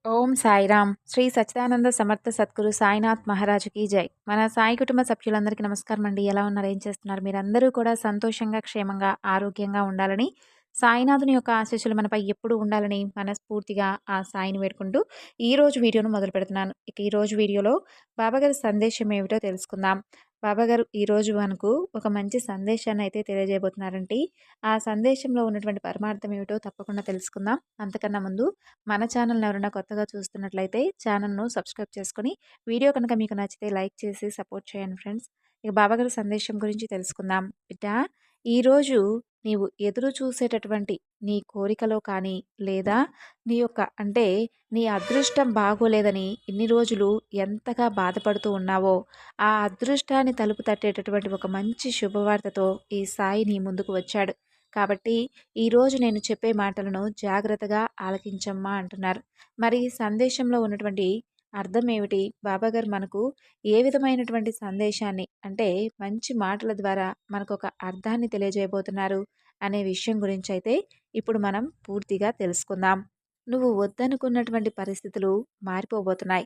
ఓం సాయిరామ్. శ్రీ సచ్చిదానంద సమర్థ సద్గురు సాయినాథ్ మహారాజుకి జై. మన సాయి కుటుంబ సభ్యులందరికీ నమస్కారం అండి. ఎలా ఉన్నారు? ఏం చేస్తున్నారు? మీరందరూ కూడా సంతోషంగా, క్షేమంగా, ఆరోగ్యంగా ఉండాలని, సాయినాథుని యొక్క ఆశీస్సులు మనపై ఎప్పుడూ ఉండాలని మనస్ఫూర్తిగా ఆ సాయిని వేడుకుంటూ ఈరోజు వీడియోను మొదలు పెడుతున్నాను. ఇక ఈరోజు వీడియోలో బాబాగారి సందేశం ఏమిటో తెలుసుకుందాం. బాబాగారు ఈరోజు మనకు ఒక మంచి సందేశాన్ని అయితే తెలియజేయబోతున్నారండి. ఆ సందేశంలో ఉన్నటువంటి పరమార్థం ఏమిటో తప్పకుండా తెలుసుకుందాం. అంతకన్నా ముందు మన ఛానల్‌ని ఎవరైనా కొత్తగా చూస్తున్నట్లయితే ఛానల్‌ను సబ్స్క్రైబ్ చేసుకొని, వీడియో కనుక మీకు నచ్చితే లైక్ చేసి సపోర్ట్ చేయండి ఫ్రెండ్స్. ఇక బాబాగారి సందేశం గురించి తెలుసుకుందాం. బిడ్డ, ఈరోజు నీవు ఎదురు చూసేటటువంటి నీ కోరికలో కానీ, లేదా నీ యొక్క నీ అదృష్టం బాగోలేదని ఇన్ని రోజులు ఎంతగా బాధపడుతూ ఉన్నావో, ఆ అదృష్టాన్ని తలుపు తట్టేటటువంటి ఒక మంచి శుభవార్తతో ఈ సాయి నీ ముందుకు వచ్చాడు. కాబట్టి ఈరోజు నేను చెప్పే మాటలను జాగ్రత్తగా ఆలకించమ్మా అంటున్నారు. మరి ఈ సందేశంలో ఉన్నటువంటి అర్థం ఏమిటి? బాబాగారు మనకు ఏ విధమైనటువంటి సందేశాన్ని మంచి మాటల ద్వారా మనకొక అర్థాన్ని తెలియజేయబోతున్నారు అనే విషయం గురించైతే ఇప్పుడు మనం పూర్తిగా తెలుసుకుందాం. నువ్వు వద్దనుకున్నటువంటి పరిస్థితులు మారిపోబోతున్నాయి.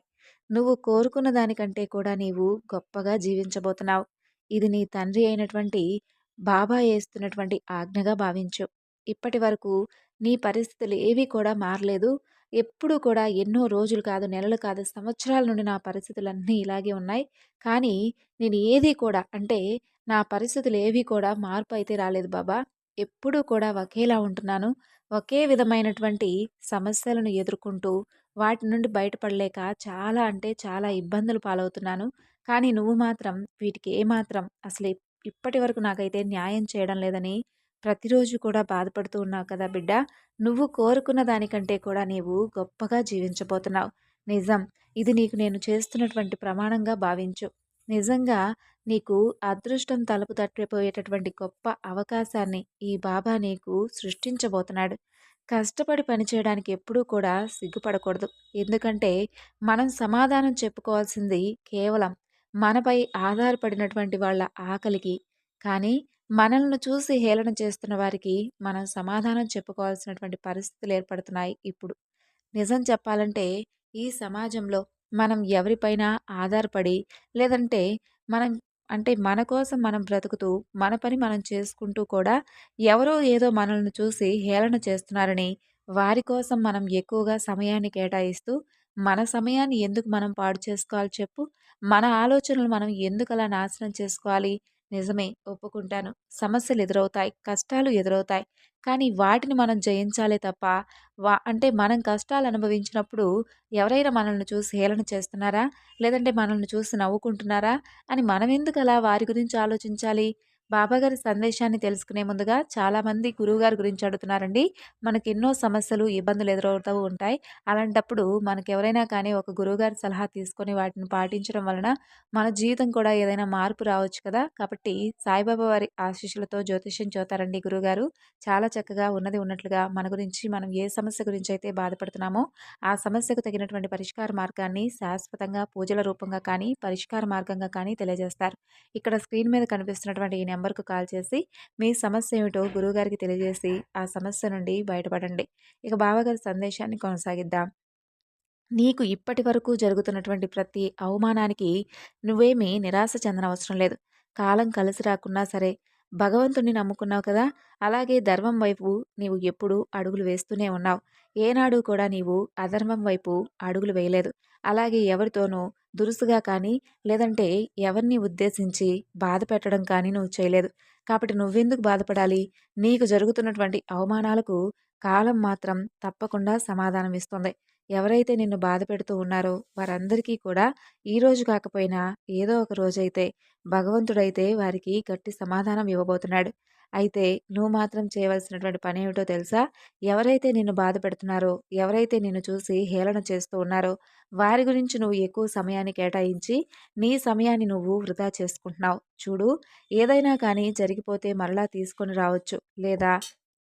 నువ్వు కోరుకున్న దానికంటే కూడా నీవు గొప్పగా జీవించబోతున్నావు. ఇది నీ తండ్రి అయినటువంటి బాబా ఏస్తున్నటువంటి ఆజ్ఞగా భావించు. ఇప్పటి వరకు నీ పరిస్థితులు ఏవి కూడా మారలేదు. ఎప్పుడూ కూడా ఎన్నో రోజులు కాదు, నెలలు కాదు, సంవత్సరాల నుండి నా పరిస్థితులన్నీ ఇలాగే ఉన్నాయి. కానీ నేను ఏది కూడా నా పరిస్థితులు ఏవి కూడా మార్పు అయితే రాలేదు బాబా. ఎప్పుడూ కూడా ఒకేలా ఉంటున్నాను. ఒకే విధమైనటువంటి సమస్యలను ఎదుర్కొంటూ వాటి నుండి బయటపడలేక చాలా ఇబ్బందులు పాలవుతున్నాను. కానీ నువ్వు మాత్రం వీటికి ఏమాత్రం అసలు ఇప్పటి వరకు నాకైతే న్యాయం చేయడం లేదని ప్రతిరోజు కూడా బాధపడుతూ ఉన్నావు కదా బిడ్డ. నువ్వు కోరుకున్న దానికంటే కూడా నీవు గొప్పగా జీవించబోతున్నావు. నిజం. ఇది నీకు నేను చేస్తున్నటువంటి ప్రమాణంగా భావించు. నిజంగా నీకు అదృష్టం తలుపు తట్టిపోయేటటువంటి గొప్ప అవకాశాన్ని ఈ బాబా నీకు సృష్టించబోతున్నాడు. కష్టపడి పనిచేయడానికి ఎప్పుడూ కూడా సిగ్గుపడకూడదు. ఎందుకంటే మనం సమాధానం చెప్పుకోవాల్సింది కేవలం మనపై ఆధారపడినటువంటి వాళ్ళ ఆకలికి. కానీ మనల్ని చూసి హేళన చేస్తున్న వారికి మనం సమాధానం చెప్పుకోవాల్సినటువంటి పరిస్థితులు ఏర్పడుతున్నాయి ఇప్పుడు. నిజం చెప్పాలంటే ఈ సమాజంలో మనం ఎవరిపైన ఆధారపడి, లేదంటే మనం మన కోసం మనం బ్రతుకుతూ, మన పని మనం చేసుకుంటూ కూడా ఎవరో ఏదో మనల్ని చూసి హేళన చేస్తున్నారని, వారి కోసం మనం ఎక్కువగా సమయాన్ని కేటాయిస్తూ, మన సమయాన్ని ఎందుకు మనం పాడు చేసుకోవాలి చెప్పు? మన ఆలోచనలు మనం ఎందుకలా నాశనం చేసుకోవాలి? నిజమే, ఒప్పుకుంటాను. సమస్యలు ఎదురవుతాయి, కష్టాలు ఎదురవుతాయి. కానీ వాటిని మనం జయించాలే తప్ప మనం కష్టాలు అనుభవించినప్పుడు ఎవరైనా మనల్ని చూసి హేళన చేస్తున్నారా? లేదంటే మనల్ని చూసి నవ్వుకుంటున్నారా? అని మనమెందుకు అలా వారి గురించి ఆలోచించాలి? బాబాగారి సందేశాన్ని తెలుసుకునే ముందుగా చాలామంది గురువుగారి గురించి అడుగుతున్నారండి. మనకెన్నో సమస్యలు, ఇబ్బందులు ఎదురవుతూ ఉంటాయి. అలాంటప్పుడు మనకెవరైనా కానీ ఒక గురువుగారి సలహా తీసుకొని వాటిని పాటించడం వలన మన జీవితం కూడా ఏదైనా మార్పు రావచ్చు కదా! కాబట్టి సాయిబాబా వారి ఆశీస్సులతో జ్యోతిష్యం చెబుతారండి గురువుగారు. చాలా చక్కగా ఉన్నది ఉన్నట్లుగా మన గురించి మనం ఏ సమస్య గురించి అయితే బాధపడుతున్నామో ఆ సమస్యకు తగినటువంటి పరిష్కార మార్గాన్ని శాశ్వతంగా పూజల రూపంగా కానీ, పరిష్కార మార్గంగా కానీ తెలియజేస్తారు. ఇక్కడ స్క్రీన్ మీద కనిపిస్తున్నటువంటి ఈ నెంబర్‌కు కాల్ చేసి మీ సమస్య ఏమిటో గురువుగారికి తెలియజేసి ఆ సమస్య నుండి బయటపడండి. ఇక బాబాగారి సందేశాన్ని కొనసాగిద్దాం. నీకు ఇప్పటి వరకు జరుగుతున్నటువంటి ప్రతి అవమానానికి నువ్వేమీ నిరాశ చెందనవసరం లేదు. కాలం కలిసి రాకున్నా సరే, భగవంతుడిని నమ్ముకున్నావు కదా! అలాగే ధర్మం వైపు నీవు ఎప్పుడూ అడుగులు వేస్తూనే ఉన్నావు. ఏనాడు కూడా నీవు అధర్మం వైపు అడుగులు వేయలేదు. అలాగే ఎవరితోనూ దురుసుగా కానీ, లేదంటే ఎవరిని ఉద్దేశించి బాధ పెట్టడం కానీ నువ్వు చేయలేదు. కాబట్టి నువ్వెందుకు బాధపడాలి? నీకు జరుగుతున్నటువంటి అవమానాలకు కాలం మాత్రం తప్పకుండా సమాధానం ఇస్తుంది. ఎవరైతే నిన్ను బాధపెడుతూ ఉన్నారో వారందరికీ కూడా ఈరోజు కాకపోయినా ఏదో ఒక రోజైతే భగవంతుడైతే వారికి గట్టి సమాధానం ఇవ్వబోతున్నాడు. అయితే నువ్వు మాత్రం చేయవలసినటువంటి పనేమిటో తెలుసా? ఎవరైతే నిన్ను బాధపెడుతున్నారో, ఎవరైతే నిన్ను చూసి హేళన చేస్తూ ఉన్నారో వారి గురించి నువ్వు ఎక్కువ సమయాన్ని కేటాయించి నీ సమయాన్ని నువ్వు వృధా చేసుకుంటున్నావు. చూడు, ఏదైనా కానీ జరిగిపోతే మరలా తీసుకొని రావచ్చు. లేదా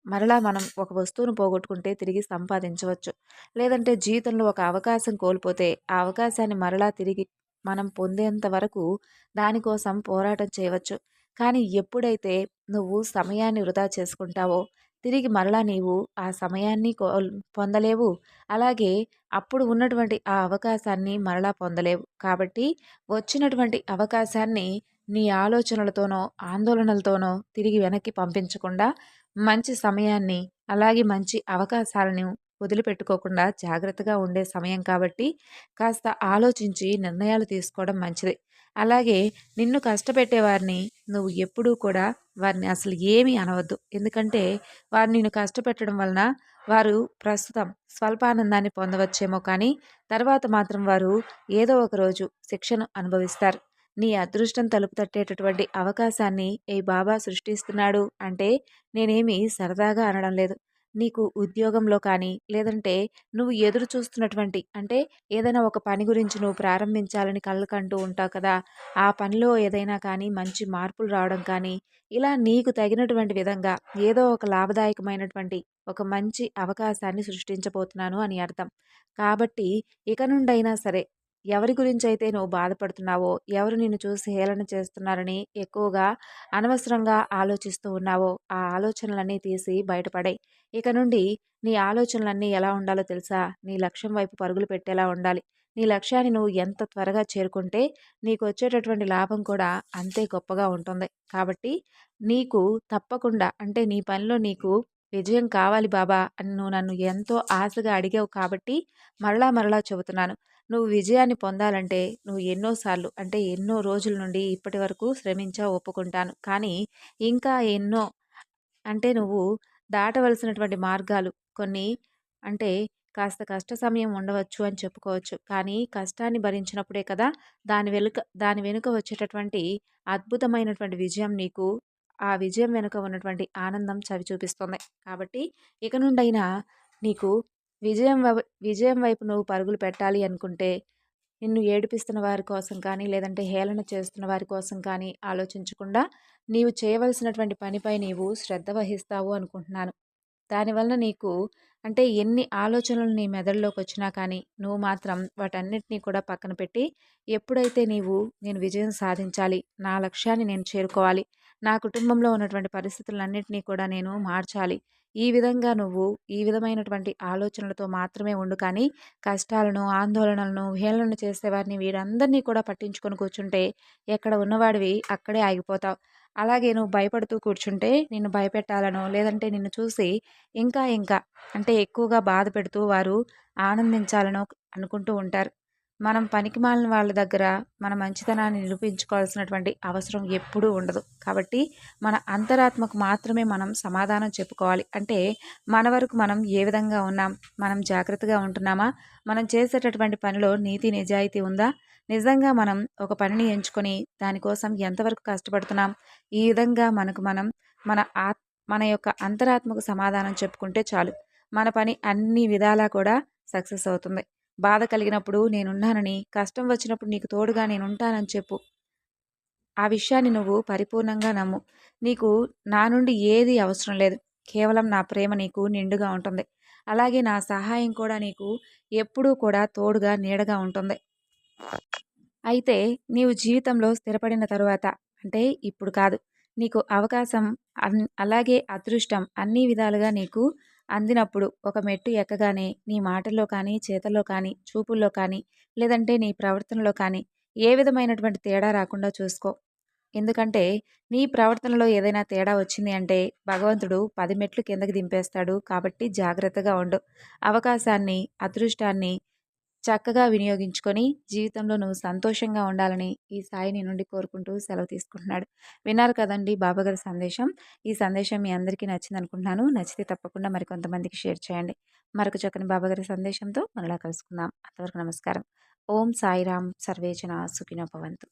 మరలా మనం ఒక వస్తువును పోగొట్టుకుంటే తిరిగి సంపాదించవచ్చు. లేదంటే జీవితంలో ఒక అవకాశం కోల్పోతే ఆ అవకాశాన్ని మరలా తిరిగి మనం పొందేంత వరకు దానికోసం పోరాటం చేయవచ్చు. కానీ ఎప్పుడైతే నువ్వు సమయాన్ని వృధా చేసుకుంటావో, తిరిగి మరలా నీవు ఆ సమయాన్ని పొందలేవు. అలాగే అప్పుడు ఉన్నటువంటి ఆ అవకాశాన్ని మరలా పొందలేవు. కాబట్టి వచ్చినటువంటి అవకాశాన్ని నీ ఆలోచనలతోనో, ఆందోళనలతోనో తిరిగి వెనక్కి పంపించకుండా మంచి సమయాన్ని, అలాగే మంచి అవకాశాలను వదిలిపెట్టుకోకుండా జాగ్రత్తగా ఉండే సమయం కాబట్టి కాస్త ఆలోచించి నిర్ణయాలు తీసుకోవడం మంచిది. అలాగే నిన్ను కష్టపెట్టేవారిని నువ్వు ఎప్పుడూ కూడా వారిని అసలు ఏమీ అనవద్దు. ఎందుకంటే వారు నిన్ను కష్టపెట్టడం వలన వారు ప్రస్తుతం స్వల్పానందాన్ని పొందవచ్చేమో కానీ తర్వాత మాత్రం వారు ఏదో ఒక రోజు శిక్షను అనుభవిస్తారు. నీ అదృష్టం తలుపు తట్టేటటువంటి అవకాశాన్ని ఏ బాబా సృష్టిస్తున్నాడు అంటే నేనేమి సరదాగా అనడం లేదు. నీకు ఉద్యోగంలో కానీ లేదంటే నువ్వు ఎదురు చూస్తున్నటువంటి అంటే ఏదైనా ఒక పని గురించి నువ్వు ప్రారంభించాలని కలలు ఉంటావు కదా! ఆ పనిలో ఏదైనా కానీ మంచి మార్పులు రావడం కానీ ఇలా నీకు తగినటువంటి విధంగా ఏదో ఒక లాభదాయకమైనటువంటి ఒక మంచి అవకాశాన్ని సృష్టించబోతున్నాను అని అర్థం. కాబట్టి ఇక నుండైనా సరే ఎవరి గురించైతే నువ్వు బాధపడుతున్నావో, ఎవరు నిన్ను చూసి హేళన చేస్తున్నారని ఎక్కువగా అనవసరంగా ఆలోచిస్తూ ఉన్నావో, ఆ ఆలోచనలన్నీ తీసి బయటపడేయి. ఇక నుండి నీ ఆలోచనలన్నీ ఎలా ఉండాలో తెలుసా? నీ లక్ష్యం వైపు పరుగులు పెట్టేలా ఉండాలి. నీ లక్ష్యాన్ని నువ్వు ఎంత త్వరగా చేరుకుంటే నీకు వచ్చేటటువంటి లాభం కూడా అంతే గొప్పగా ఉంటుంది. కాబట్టి నీకు తప్పకుండా అంటే నీ పనిలో నీకు విజయం కావాలి బాబా అని నువ్వు నన్ను ఎంతో ఆశగా అడిగావు కాబట్టి మరలా మరలా చెబుతున్నాను. నువ్వు విజయాన్ని పొందాలంటే నువ్వు ఎన్నో సార్లు అంటే ఎన్నో రోజుల నుండి ఇప్పటి వరకు శ్రమించావు ఒప్పుకుంటాను. కానీ ఇంకా ఎన్నో అంటే నువ్వు దాటవలసినటువంటి మార్గాలు కొన్ని అంటే కాస్త కష్ట సమయం ఉండవచ్చు అని చెప్పుకోవచ్చు. కానీ కష్టాన్ని భరించినప్పుడే కదా దాని వెనుక వచ్చేటటువంటి అద్భుతమైనటువంటి విజయం నీకు ఆ విజయం వెనుక ఉన్నటువంటి ఆనందం చవి చూపిస్తుంది. కాబట్టి ఇక నుండైనా నీకు విజయం వైపు నువ్వు పరుగులు పెట్టాలి అనుకుంటే నిన్ను ఏడిపిస్తున్న వారి కోసం కానీ, లేదంటే హేళన చేస్తున్న వారి కోసం కానీ ఆలోచించకుండా, నీవు చేయవలసినటువంటి పనిపై నీవు శ్రద్ధ వహిస్తావు అనుకుంటున్నాను. దానివలన నీకు అంటే ఎన్ని ఆలోచనలు నీ మెదడులోకొచ్చినా కానీ, నువ్వు మాత్రం వాటన్నిటిని కూడా పక్కన పెట్టి, ఎప్పుడైతే నేను విజయం సాధించాలి, నా లక్ష్యాన్ని నేను చేరుకోవాలి, నా కుటుంబంలో ఉన్నటువంటి పరిస్థితులన్నిటినీ కూడా నేను మార్చాలి. ఈ విధంగా నువ్వు ఈ విధమైనటువంటి ఆలోచనలతో మాత్రమే ఉండు కానీ, కష్టాలను, ఆందోళనలను, హేళన చేసేవారిని వీరందరినీ కూడా పట్టించుకొని కూర్చుంటే, ఎక్కడ ఉన్నవాడివి అక్కడే ఆగిపోతావు. అలాగే నువ్వు భయపడుతూ కూర్చుంటే నిన్ను భయపెట్టాలనో, లేదంటే నిన్ను చూసి ఇంకా ఇంకా అంటే ఎక్కువగా బాధ పెడుతూ వారు ఆనందించాలనో అనుకుంటూ ఉంటారు. మనం పనికిమాలిన వాళ్ళ దగ్గర మన మంచితనాన్ని నిరూపించుకోవాల్సినటువంటి అవసరం ఎప్పుడూ ఉండదు. కాబట్టి మన అంతరాత్మకు మాత్రమే మనం సమాధానం చెప్పుకోవాలి. అంటే మన వరకు మనం ఏ విధంగా ఉన్నాం? మనం జాగ్రత్తగా ఉంటున్నామా? మనం చేసేటటువంటి పనిలో నీతి నిజాయితీ ఉందా? నిజంగా మనం ఒక పనిని ఎంచుకొని దానికోసం ఎంతవరకు కష్టపడుతున్నాం? ఈ విధంగా మనకు మనం మన మన యొక్క అంతరాత్మకు సమాధానం చెప్పుకుంటే చాలు. మన పని అన్ని విధాలా కూడా సక్సెస్ అవుతుంది. బాధ కలిగినప్పుడు నేనున్నానని, కష్టం వచ్చినప్పుడు నీకు తోడుగా నేనుంటానని చెప్పు. ఆ విషయాన్ని నువ్వు పరిపూర్ణంగా నమ్ము. నీకు నా నుండి ఏది అవసరం లేదు. కేవలం నా ప్రేమ నీకు నిండుగా ఉంటుంది. అలాగే నా సహాయం కూడా నీకు ఎప్పుడూ కూడా తోడుగా, నీడగా ఉంటుంది. అయితే నీవు జీవితంలో స్థిరపడిన తరువాత అంటే ఇప్పుడు కాదు. నీకు అవకాశం అలాగే అదృష్టం అన్ని విధాలుగా నీకు అందినప్పుడు ఒక మెట్టు ఎక్కగానే నీ మాటల్లో కానీ, చేతల్లో కానీ, చూపుల్లో కానీ, లేదంటే నీ ప్రవర్తనలో కానీ ఏ విధమైనటువంటి తేడా రాకుండా చూసుకో. ఎందుకంటే నీ ప్రవర్తనలో ఏదైనా తేడా వచ్చింది అంటే భగవంతుడు 10 మెట్లు కిందకి దింపేస్తాడు. కాబట్టి జాగ్రత్తగా ఉండు. అవకాశాన్ని, అదృష్టాన్ని చక్కగా వినియోగించుకొని జీవితంలో నువ్వు సంతోషంగా ఉండాలని ఈ సాయి నీ నుండి కోరుకుంటూ సెలవు తీసుకుంటున్నాడు. విన్నారు కదండి బాబాగారి సందేశం. ఈ సందేశం మీ అందరికీ నచ్చింది అనుకుంటున్నాను. నచ్చితే తప్పకుండా మరికొంతమందికి షేర్ చేయండి. మరొక చక్కని బాబాగారి సందేశంతో మరలా కలుసుకుందాం. అంతవరకు నమస్కారం. ఓం సాయిరాం. సర్వేజన సుఖినో భవంతు.